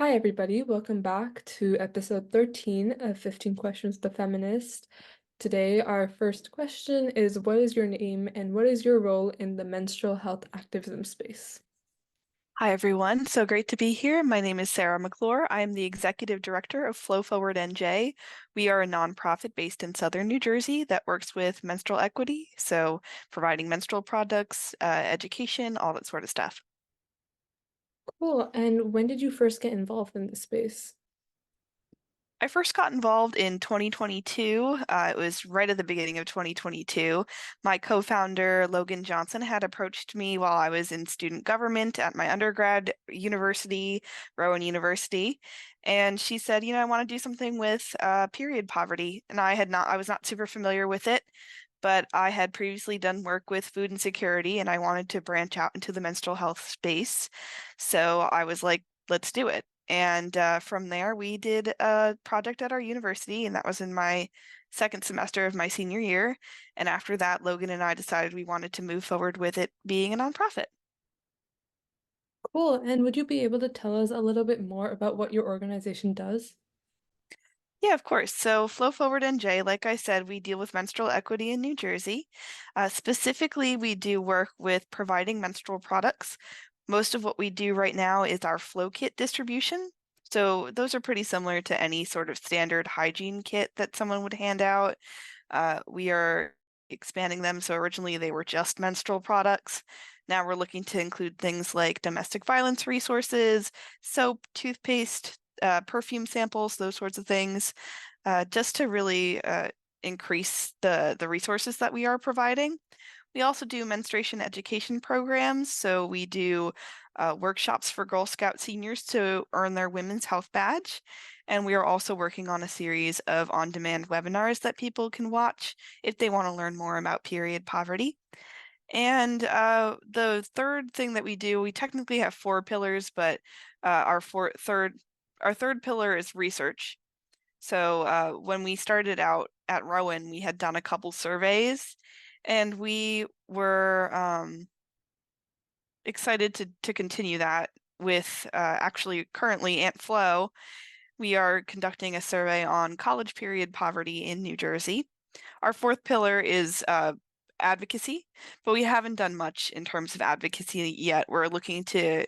Hi, everybody. Welcome back to episode 13 of 15 Questions with the Feminist. Today, our first question is, what is your name and what is your role in the menstrual health activism space? Hi, everyone. So great to be here. My name is Sarah McClure. I am the executive director of Flow Forward NJ. We are a nonprofit based in Southern New Jersey that works with menstrual equity, so providing menstrual products, education, all that sort of stuff. Cool. And when did you first get involved in this space? I first got involved in 2022. It was right at the beginning of 2022. My co-founder, Logan Johnson, had approached me while I was in student government at my undergrad university, Rowan University. And she said, I want to do something with period poverty. And I was not super familiar with it, but I had previously done work with food insecurity and I wanted to branch out into the menstrual health space. So I was like, let's do it. And from there, we did a project at our university, and that was in my second semester of my senior year. And after that, Logan and I decided we wanted to move forward with it being a nonprofit. Cool. And would you be able to tell us a little bit more about what your organization does? Yeah, of course. So Flow Forward NJ, like I said, we deal with menstrual equity in New Jersey. Specifically, we do work with providing menstrual products. Most of what we do right now is our flow kit distribution. So those are pretty similar to any sort of standard hygiene kit that someone would hand out. We are expanding them. So originally they were just menstrual products. Now we're looking to include things like domestic violence resources, soap, toothpaste, perfume samples, those sorts of things, just to really increase the resources that we are providing. We also do menstruation education programs. So we do workshops for Girl Scout seniors to earn their Women's Health Badge. And we are also working on a series of on-demand webinars that people can watch if they want to learn more about period poverty. And the third thing that we do, we technically have four pillars, but our third pillar is research. So when we started out at Rowan, we had done a couple surveys, and we were excited to continue that with actually currently Aunt Flo. We are conducting a survey on college period poverty in New Jersey. Our fourth pillar is advocacy, but we haven't done much in terms of advocacy yet. We're looking to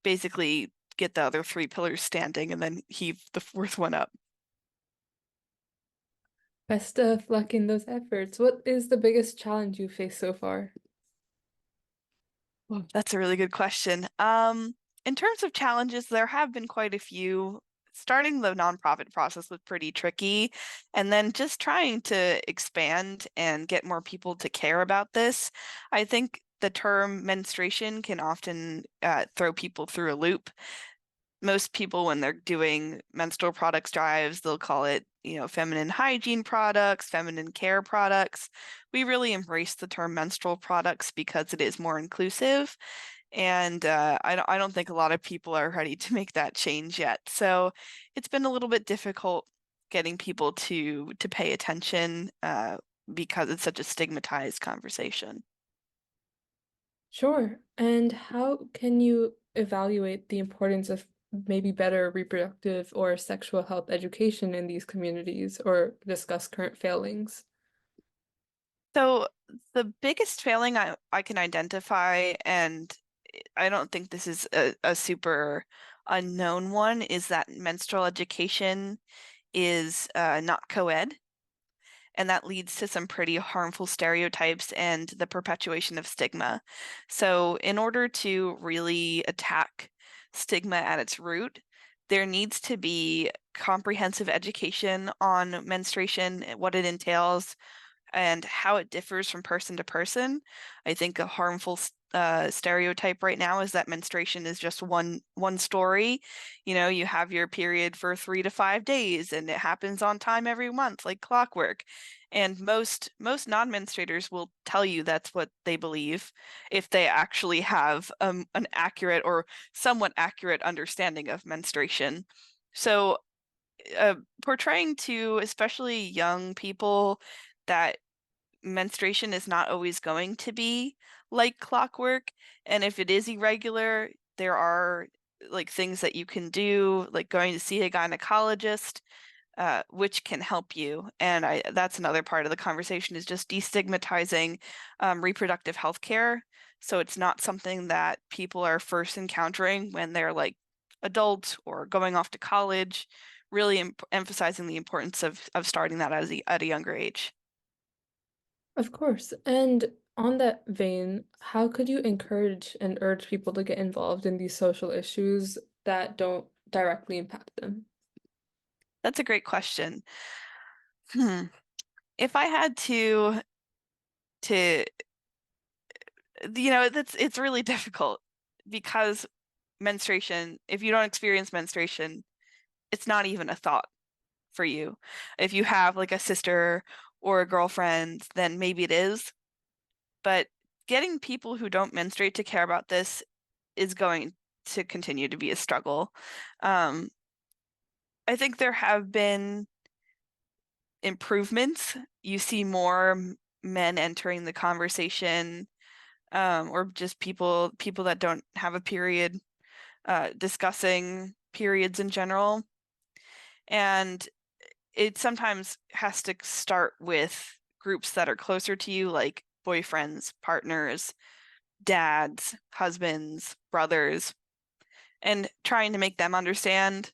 basically get the other three pillars standing and then heave the fourth one up. Best of luck in those efforts. What is the biggest challenge you faced so far? Well, that's a really good question. In terms of challenges, there have been quite a few. Starting the nonprofit process was pretty tricky, and then just trying to expand and get more people to care about this. I think the term menstruation can often throw people through a loop. Most people, when they're doing menstrual products drives, they'll call it, feminine hygiene products, feminine care products. We really embrace the term menstrual products because it is more inclusive. And I don't think a lot of people are ready to make that change yet. So it's been a little bit difficult getting people to pay attention because it's such a stigmatized conversation. Sure. And how can you evaluate the importance of maybe better reproductive or sexual health education in these communities or discuss current failings? So the biggest failing I can identify, and I don't think this is a super unknown one, is that menstrual education is not co-ed, and that leads to some pretty harmful stereotypes and the perpetuation of stigma. So in order to really attack stigma at its root, there needs to be comprehensive education on menstruation, what it entails, and how it differs from person to person. I think a harmful stereotype right now is that menstruation is just one story. You have your period for 3 to 5 days, and it happens on time every month, like clockwork. And most non-menstruators will tell you that's what they believe if they actually have an accurate or somewhat accurate understanding of menstruation. So portraying to especially young people that menstruation is not always going to be like clockwork. And if it is irregular, there are like things that you can do, like going to see a gynecologist, which can help you. And that's another part of the conversation is just destigmatizing reproductive health care. So it's not something that people are first encountering when they're like adult or going off to college, really emphasizing the importance of starting that at a younger age. Of course. And on that vein, how could you encourage and urge people to get involved in these social issues that don't directly impact them? That's a great question. Hmm. If I had to it's really difficult because menstruation, if you don't experience menstruation, it's not even a thought for you. If you have like a sister or a girlfriend, then maybe it is. But getting people who don't menstruate to care about this is going to continue to be a struggle. Um, I think there have been improvements. You see more men entering the conversation, or just people that don't have a period, discussing periods in general. And it sometimes has to start with groups that are closer to you, like boyfriends, partners, dads, husbands, brothers, and trying to make them understand.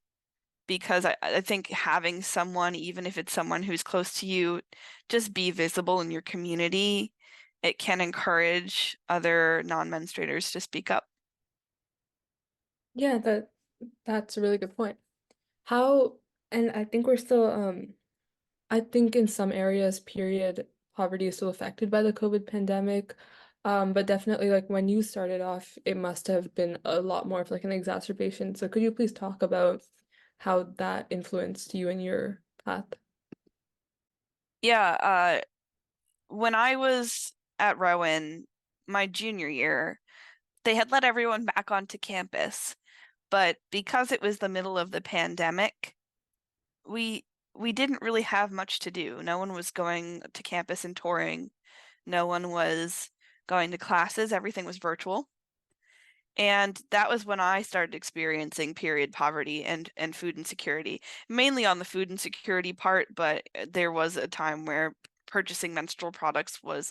Because I think having someone, even if it's someone who's close to you, just be visible in your community, it can encourage other non-menstruators to speak up. Yeah, that's a really good point. How, and I think we're still I think in some areas period poverty is still affected by the COVID pandemic. But definitely like when you started off, it must have been a lot more of like an exacerbation. So could you please talk about how that influenced you and your path? Yeah, when I was at Rowan, my junior year, they had let everyone back onto campus, but because it was the middle of the pandemic, we we didn't really have much to do. No one was going to campus and touring. No one was going to classes. Everything was virtual. And that was when I started experiencing period poverty and food insecurity, mainly on the food insecurity part, but there was a time where purchasing menstrual products was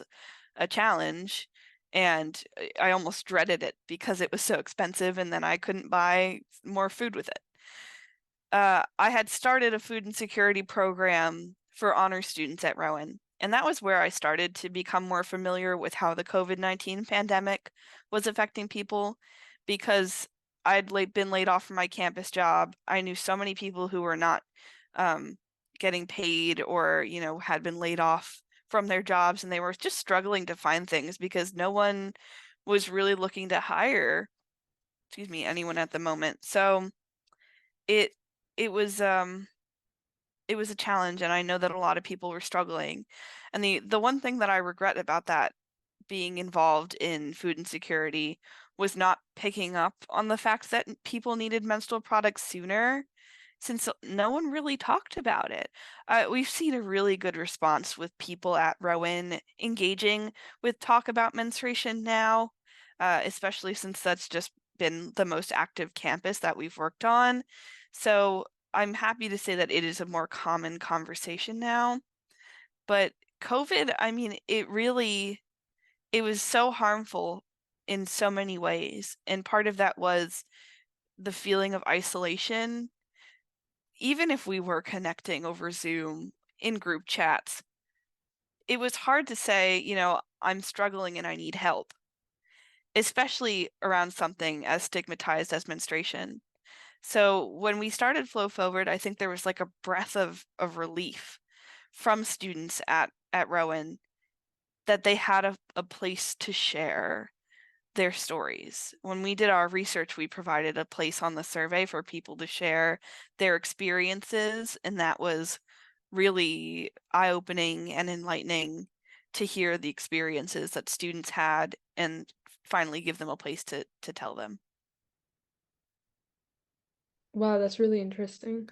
a challenge, and I almost dreaded it because it was so expensive and then I couldn't buy more food with it. I had started a food insecurity program for honor students at Rowan, and that was where I started to become more familiar with how the COVID-19 pandemic was affecting people because been laid off from my campus job. I knew so many people who were not um, getting paid or, had been laid off from their jobs and they were just struggling to find things because no one was really looking to hire, excuse me, anyone at the moment. So it it was um it was a challenge, and I know that a lot of people were struggling. And the one thing that I regret about that being involved in food insecurity was not picking up on the fact that people needed menstrual products sooner, since no one really talked about it. We've seen a really good response with people at Rowan engaging with talk about menstruation now, especially since that's just been the most active campus that we've worked on. So I'm happy to say that it is a more common conversation now. But COVID, I mean, it was so harmful in so many ways. And part of that was the feeling of isolation. Even if we were connecting over Zoom in group chats, it was hard to say, I'm struggling and I need help, especially around something as stigmatized as menstruation. So when we started Flow Forward, I think there was like a breath of relief from students at Rowan that they had a place to share their stories. When we did our research, we provided a place on the survey for people to share their experiences, and that was really eye-opening and enlightening to hear the experiences that students had and finally give them a place to tell them. Wow, that's really interesting.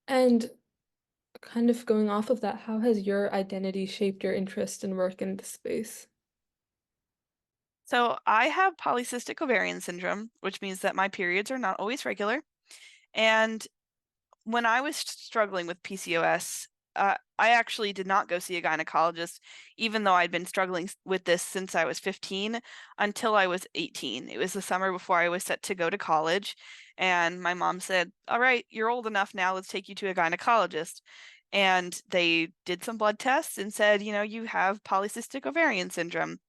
And kind of going off of that, how has your identity shaped your interest and work in this space? So I have polycystic ovarian syndrome, which means that my periods are not always regular. And when I was struggling with PCOS, I actually did not go see a gynecologist, even though I'd been struggling with this since I was 15 until I was 18. It was the summer before I was set to go to college. And my mom said, "All right, you're old enough now. Let's take you to a gynecologist." And they did some blood tests and said, you have polycystic ovarian syndrome.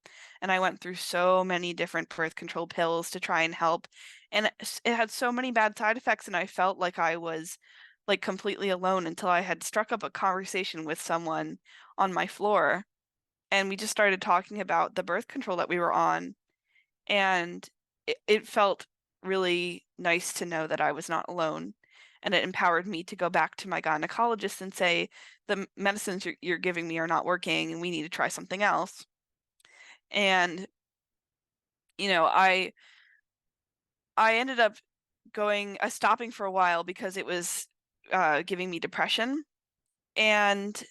And I went through so many different birth control pills to try and help. And it had so many bad side effects, and I felt like I was like completely alone until I had struck up a conversation with someone on my floor. And we just started talking about the birth control that we were on. And it felt really nice to know that I was not alone. And it empowered me to go back to my gynecologist and say, the medicines you're giving me are not working and we need to try something else. And, you know, I ended up stopping for a while because it was giving me depression. And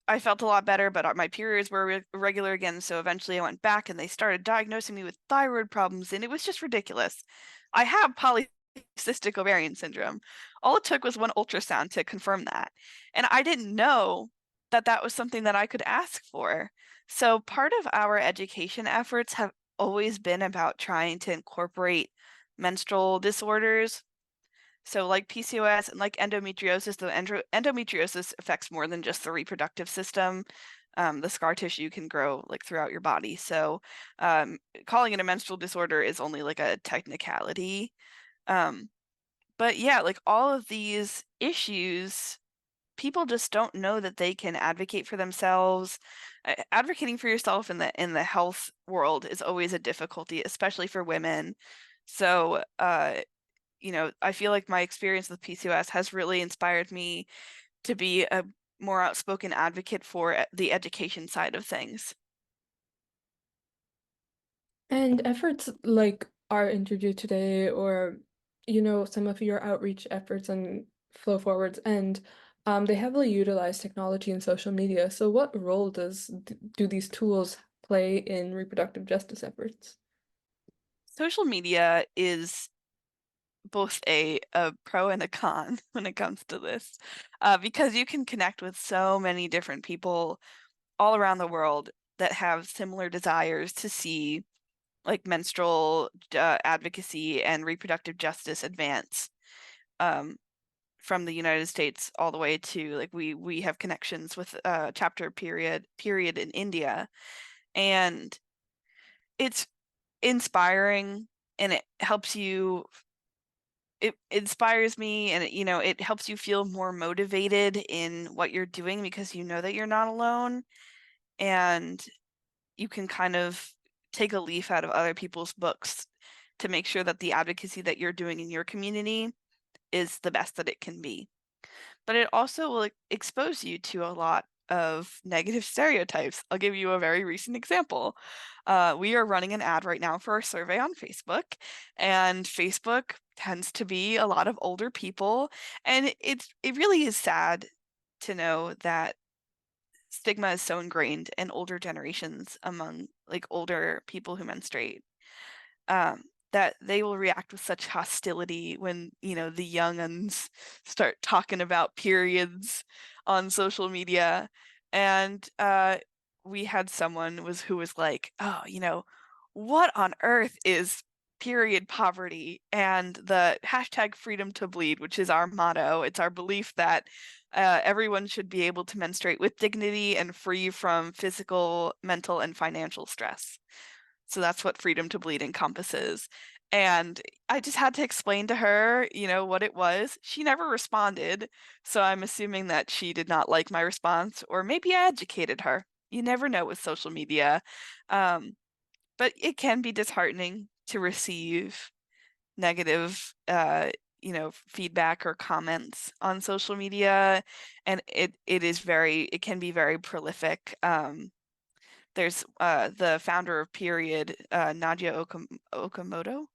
I felt a lot better, but my periods were irregular again. So eventually I went back and they started diagnosing me with thyroid problems, and it was just ridiculous. I have polycystic ovarian syndrome. All it took was one ultrasound to confirm that. And I didn't know that that was something that I could ask for. So part of our education efforts have always been about trying to incorporate menstrual disorders, so, like PCOS and like endometriosis, the endometriosis affects more than just the reproductive system. The scar tissue can grow like throughout your body. So, calling it a menstrual disorder is only like a technicality. Um, but yeah, like all of these issues, people just don't know that they can advocate for themselves. Advocating for yourself in the health world is always a difficulty, especially for women. So, I feel like my experience with PCOS has really inspired me to be a more outspoken advocate for the education side of things. And efforts like our interview today, or some of your outreach efforts and flow forwards, and they heavily utilize technology and social media. So, what role do these tools play in reproductive justice efforts? Social media is both a pro and a con when it comes to this, because you can connect with so many different people all around the world that have similar desires to see like menstrual advocacy and reproductive justice advance. Um, from the United States all the way to like we have connections with chapter period in India, and it's inspiring, and it inspires me, and it helps you feel more motivated in what you're doing because you know that you're not alone, and you can kind of take a leaf out of other people's books to make sure that the advocacy that you're doing in your community is the best that it can be. But it also will expose you to a lot of negative stereotypes. I'll give you a very recent example. We are running an ad right now for a survey on Facebook, and Facebook tends to be a lot of older people, and it really is sad to know that stigma is so ingrained in older generations among like older people who menstruate, um, that they will react with such hostility when, the young uns start talking about periods on social media. And we had someone who was like, "Oh, what on earth is period poverty?" And the hashtag freedom to bleed, which is our motto, it's our belief that everyone should be able to menstruate with dignity and free from physical, mental, and financial stress. So that's what freedom to bleed encompasses. And I just had to explain to her, what it was. She never responded, so I'm assuming that she did not like my response, or maybe I educated her. You never know with social media. Um, but it can be disheartening to receive negative, feedback or comments on social media, and it can be very prolific. There's the founder of Period, Nadia Okamoto.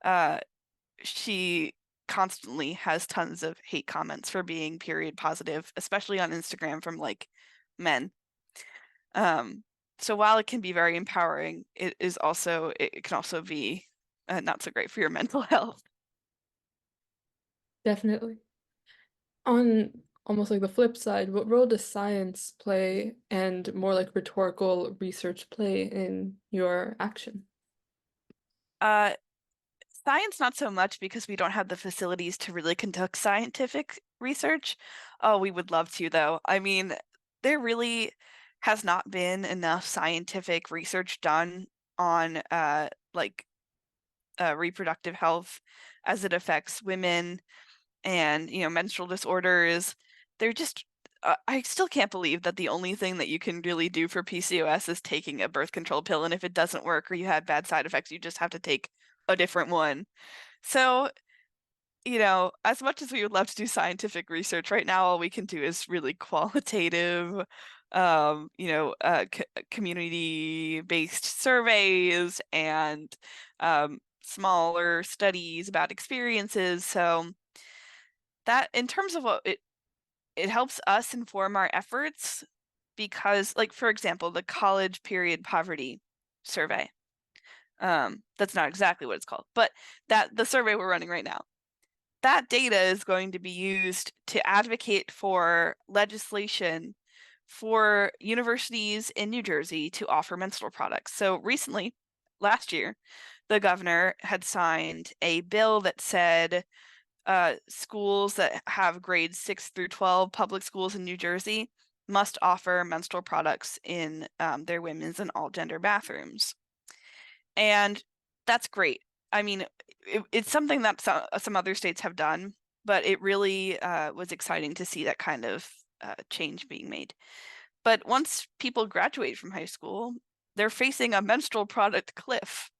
Uh, she constantly has tons of hate comments for being period positive, especially on Instagram from like men. Um, So while it can be very empowering, it can also be not so great for your mental health. Definitely. On almost like the flip side, what role does science play and more like rhetorical research play in your action? Uh, Science, not so much because we don't have the facilities to really conduct scientific research. Oh, we would love to, though. I mean, there really has not been enough scientific research done on reproductive health as it affects women and, menstrual disorders. They're just I still can't believe that the only thing that you can really do for PCOS is taking a birth control pill, and if it doesn't work or you have bad side effects, you just have to take a different one. So, as much as we would love to do scientific research, right now all we can do is really qualitative, community-based surveys and smaller studies about experiences. So that in terms of what it helps us inform our efforts because, like, for example, the college period poverty survey. That's not exactly what it's called, but that the survey we're running right now. That data is going to be used to advocate for legislation for universities in New Jersey to offer menstrual products. So recently, last year, the governor had signed a bill that said schools that have grades 6 through 12, public schools in New Jersey, must offer menstrual products in their women's and all gender bathrooms. And that's great. I mean, it's something that some other states have done, but it really was exciting to see that kind of change being made. But once people graduate from high school, they're facing a menstrual product cliff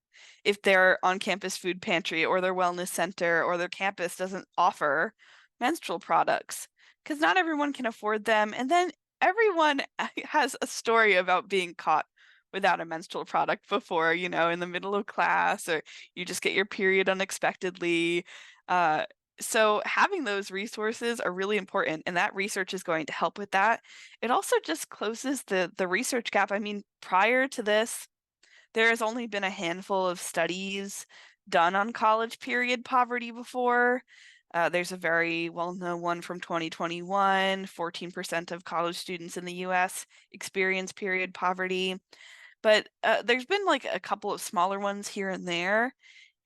if their on-campus food pantry or their wellness center or their campus doesn't offer menstrual products because not everyone can afford them. And then everyone has a story about being caught without a menstrual product before, in the middle of class, or you just get your period unexpectedly. So having those resources are really important, and that research is going to help with that. It also just closes the research gap. I mean, prior to this, there has only been a handful of studies done on college period poverty before. There's a very well-known one from 2021. 14% of college students in the US experience period poverty. But there's been like a couple of smaller ones here and there.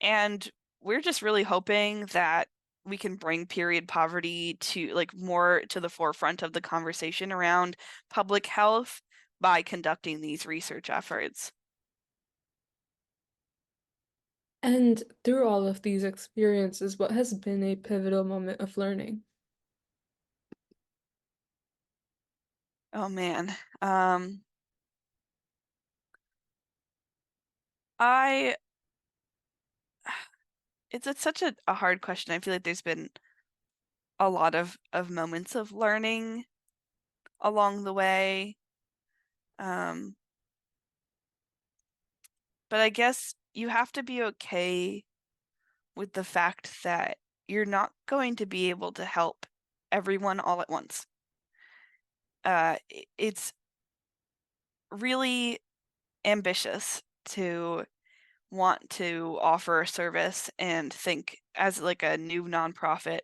And we're just really hoping that we can bring period poverty to like more to the forefront of the conversation around public health by conducting these research efforts. And through all of these experiences, what has been a pivotal moment of learning? Oh man. I it's such a hard question. I feel like there's been a lot of moments of learning along the way. Um, but I guess you have to be okay with the fact that you're not going to be able to help everyone all at once. It's really ambitious to want to offer a service and think as like a new nonprofit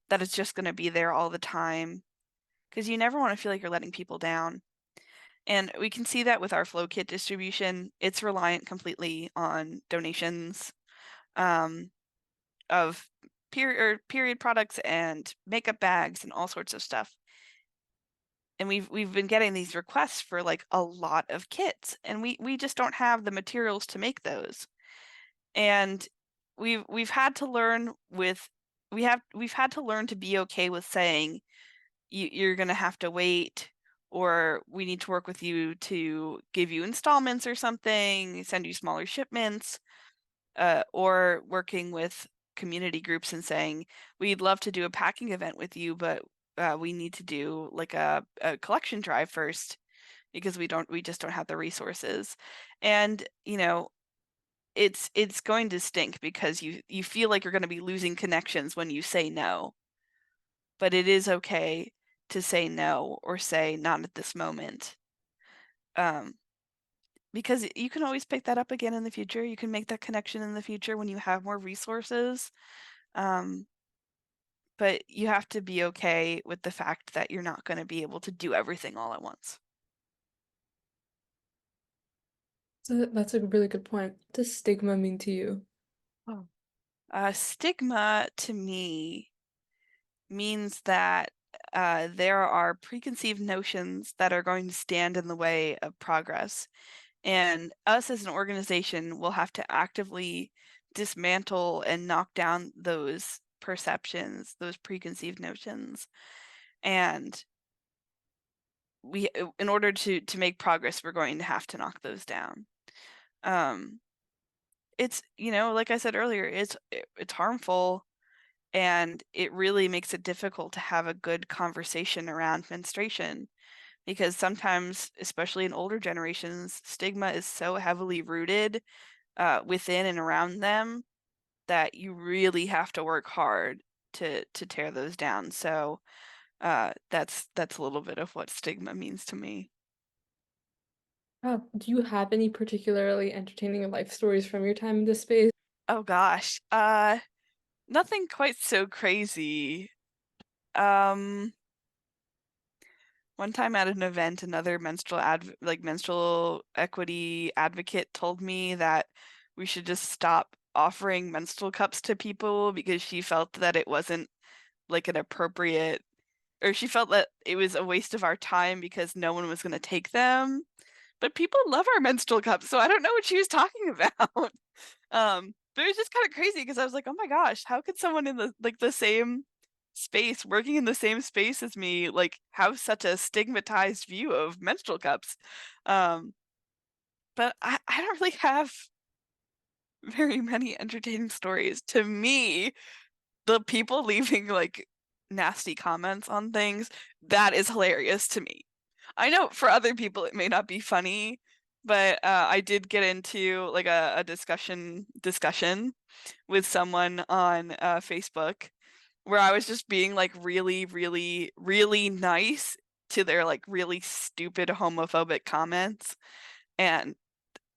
that it's just going to be there all the time because you never want to feel like you're letting people down. And we can see that with our flow kit distribution. It's reliant completely on donations um, of period products and makeup bags and all sorts of stuff. And we've been getting these requests for like a lot of kits, and we just don't have the materials to make those. And we've had to learn with we've had to learn to be okay with saying you're going to have to wait, or we need to work with you to give you installments or something, send you smaller shipments, or working with community groups and saying, we'd love to do a packing event with you, but we need to do like a collection drive first because we just don't have the resources. And, it's going to stink because you feel like you're going to be losing connections when you say no, but it is okay to say no or say not at this moment. Um, because you can always pick that up again in the future. You can make that connection in the future when you have more resources. Um, but you have to be okay with the fact that you're not going to be able to do everything all at once. So that's a really good point. What does stigma mean to you? Oh. Stigma to me means that there are preconceived notions that are going to stand in the way of progress. And us as an organization will have to actively dismantle and knock down those perceptions, those preconceived notions. And in order to make progress, we're going to have to knock those down. Um, it's, like I said earlier, it's harmful, and it really makes it difficult to have a good conversation around menstruation, because sometimes, especially in older generations, stigma is so heavily rooted within and around them that you really have to work hard to tear those down. So that's a little bit of what stigma means to me. Do you have any particularly entertaining life stories from your time in this space? Oh gosh, nothing quite so crazy. Um, One time at an event, another menstrual equity advocate told me that we should just stop offering menstrual cups to people because she felt that it wasn't like an appropriate, or she felt that it was a waste of our time because no one was going to take them. But people love our menstrual cups, so I don't know what she was talking about. But it was just kind of crazy because I was like, oh my gosh, how could someone in the same space, working in the same space as me, like have such a stigmatized view of menstrual cups? Um, but I don't really have very many entertaining stories. To me, the people leaving like nasty comments on things, that is hilarious to me. I know for other people it may not be funny, but I did get into like a discussion with someone on Facebook where I was just being like really, really, really nice to their like really stupid homophobic comments. And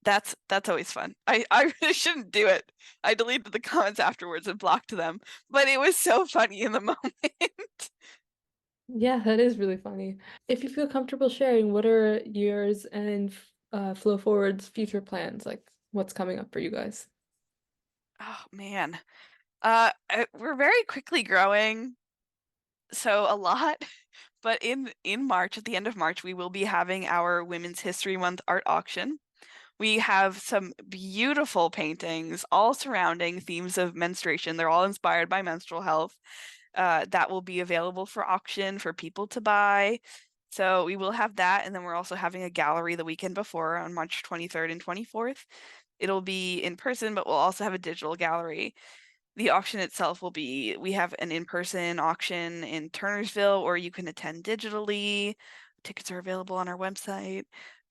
that's always fun. I really shouldn't do it. I deleted the comments afterwards and blocked them, but it was so funny in the moment. Yeah, that is really funny. If you feel comfortable sharing, what are yours and Flow Forward's future plans? Like, what's coming up for you guys? Oh man. We're very quickly growing, so a lot. But in March, at the end of March, we will be having our Women's History Month art auction. We have some beautiful paintings all surrounding themes of menstruation. They're all inspired by menstrual health. That will be available for auction for people to buy. So we will have that, and then we're also having a gallery the weekend before on March 23rd and 24th. It'll be in person, but we'll also have a digital gallery. The auction itself will be, we have an in-person auction in Turnersville, or you can attend digitally. Tickets are available on our website.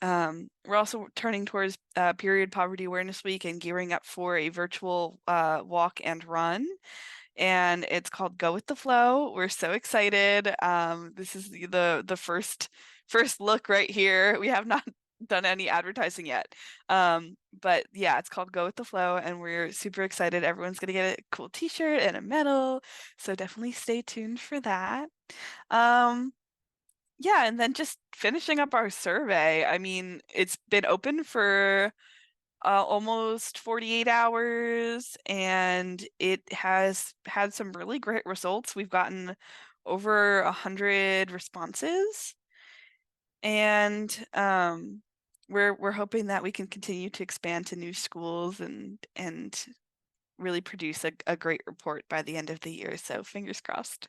We're also turning towards Period Poverty Awareness Week and gearing up for a virtual walk and run. And it's called Go with the Flow. We're so excited. This is the first look right here. We have not done any advertising yet. But yeah, it's called Go with the Flow, and we're super excited. Everyone's gonna get a cool t-shirt and a medal. So definitely stay tuned for that. Um, yeah, and then just finishing up our survey. I mean, it's been open for almost 48 hours, and it has had some really great results. We've gotten over 100 responses, and we're hoping that we can continue to expand to new schools and really produce a great report by the end of the year. So fingers crossed.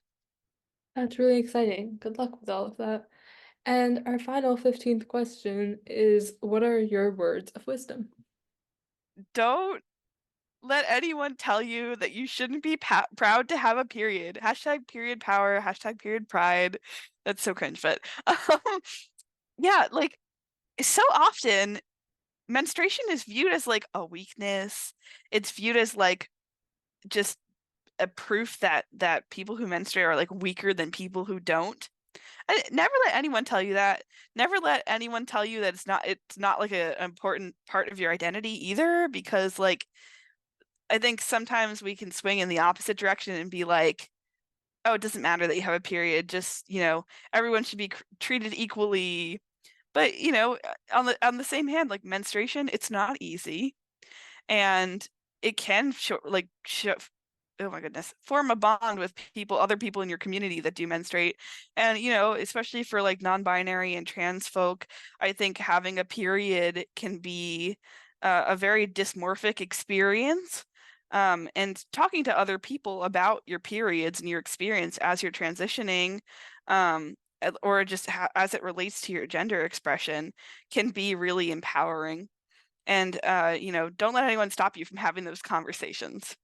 That's really exciting. Good luck with all of that. And our final 15th question is, what are your words of wisdom? Don't let anyone tell you that you shouldn't be proud to have a period. Hashtag period power, hashtag period pride. That's so cringe, but yeah, like so often menstruation is viewed as like a weakness. It's viewed as like just a proof that people who menstruate are like weaker than people who don't. Never let anyone tell you that. Never let anyone tell you that it's not like an important part of your identity either, because like I think sometimes we can swing in the opposite direction and be like, oh, it doesn't matter that you have a period, just, everyone should be treated equally. But, on the same hand, like menstruation, it's not easy, and it can oh my goodness, form a bond with other people in your community that do menstruate. And, especially for like non-binary and trans folk, I think having a period can be a very dysmorphic experience. And talking to other people about your periods and your experience as you're transitioning, or just as it relates to your gender expression, can be really empowering. And don't let anyone stop you from having those conversations.